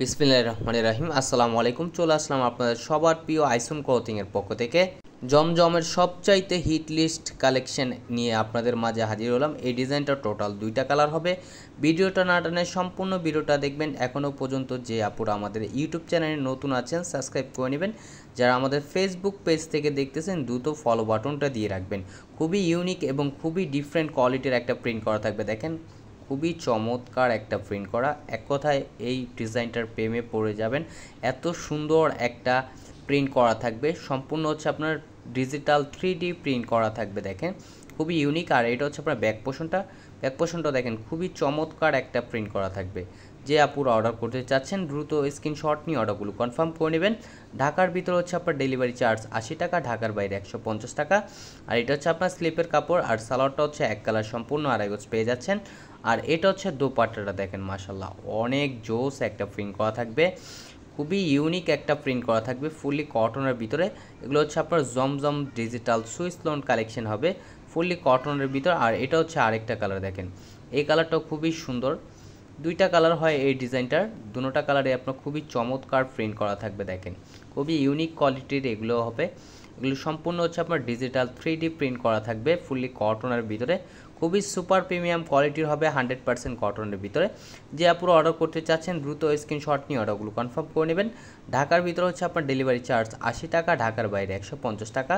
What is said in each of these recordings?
বিসমিল্লাহির রহমানির রহিম। আসসালামু আলাইকুম। চলে আসলাম আপনাদের সবার প্রিয় আইসুন ক্লথিংয়ের পক্ষ থেকে জমজমের সবচাইতে হিট লিস্ট কালেকশন নিয়ে আপনাদের মাঝে হাজির হলাম। এই ডিজাইনটা টোটাল 2টা কালার হবে। ভিডিওটা না টানে সম্পূর্ণ ভিডিওটা দেখবেন। এখনও পর্যন্ত যে আপুরা আমাদের ইউটিউব চ্যানেলে নতুন আছেন সাবস্ক্রাইব করে নেবেন। যারা আমাদের ফেসবুক পেজ থেকে দেখতেছেন দ্রুত ফলো বাটনটা দিয়ে রাখবেন। খুবই ইউনিক এবং খুবই ডিফারেন্ট কোয়ালিটির একটা প্রিন্ট করা থাকবে। দেখেন খুবই চমৎকার একটা প্রিন্ট করা। এক কথায় এই ডিজাইনটার প্রেমে পড়ে যাবেন। এত সুন্দর একটা প্রিন্ট করা থাকবে, সম্পূর্ণ হচ্ছে আপনার ডিজিটাল 3D প্রিন্ট করা থাকবে। দেখেন খুবই ইউনিক। আর এটা হচ্ছে আপনার ব্যাক পোর্শনটা দেখেন খুবই চমৎকার একটা প্রিন্ট করা থাকবে। যে আপুরা অর্ডার করতে চাচ্ছেন দ্রুত স্ক্রিনশট নিয়ে অর্ডারগুলো কনফার্ম করে নেবেন। ঢাকার ভিতরে হচ্ছে আপনার ডেলিভারি চার্জ 80 টাকা, ঢাকার বাইরে 150 টাকা। আর এটা হচ্ছে আপনার স্লিপের কাপড়। আর সালোয়ারটা হচ্ছে এক কালার সম্পূর্ণ আড়াই গজ পেয়ে যাচ্ছেন। আর এটা হচ্ছে দোপাট্টাটা দেখেন মাশাল্লাহ অনেক জোস একটা প্রিন্ট করা থাকবে, খুবই ইউনিক একটা প্রিন্ট করা থাকবে ফুললি কটনের ভিতরে। এগুলো হচ্ছে আপনার জমজম ডিজিটাল সুইস লোন কালেকশন হবে ফুললি কটনের ভিতর। আর এটা হচ্ছে আরেকটা কালার, দেখেন এই কালারটাও খুবই সুন্দর। 2টা কালার হয় এই ডিজাইনটার, দুটোটা কালারে আপনার খুবই চমৎকার প্রিন্ট করা থাকবে। দেখেন খুবই ইউনিক কোয়ালিটির এগুলো হবে। এগুলো সম্পূর্ণ হচ্ছে আপনার ডিজিটাল 3D প্রিন্ট করা থাকবে ফুললি কটনের ভিতরে। খুবই সুপার প্রিমিয়াম কোয়ালিটির হবে, 100% কটনের ভিতরে। যে আপুরা অর্ডার করতে চাচ্ছেন দ্রুত স্ক্রিনশট নিয়ে অর্ডারগুলো কনফার্ম করে নেবেন। ঢাকার ভিতরে হচ্ছে আপনার ডেলিভারি চার্জ 80 টাকা, ঢাকার বাইরে 150 টাকা।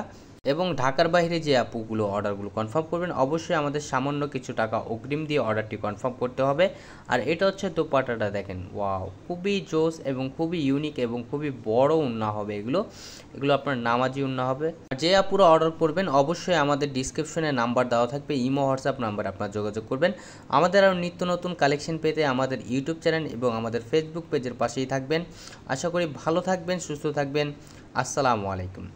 এবং ঢাকার বাইরে যে আপুগুলো অর্ডারগুলো কনফার্ম করবেন অবশ্যই আমাদের সামান্য কিছু টাকা অগ্রিম দিয়ে অর্ডারটি কনফার্ম করতে হবে। আর এটা হচ্ছে দোপাট্টাটা দেখেন, ওয়াও খুবই জোস এবং খুবই ইউনিক এবং খুবই বড় উন্না হবে। এগুলো আপনার নামাজি উন্না হবে। আর যে আপুরা অর্ডার করবেন অবশ্যই আমাদের ডিসক্রিপশনে নাম্বার দেওয়া থাকবে, ইমো হোয়াটসঅ্যাপ নাম্বার আপনার যোগাযোগ করবেন। আমাদের আরও নিত্য নতুন কালেকশন পেতে আমাদের ইউটিউব চ্যানেল এবং আমাদের ফেসবুক পেজের পাশেই থাকবেন। আশা করি ভালো থাকবেন, সুস্থ থাকবেন। আসসালামু আলাইকুম।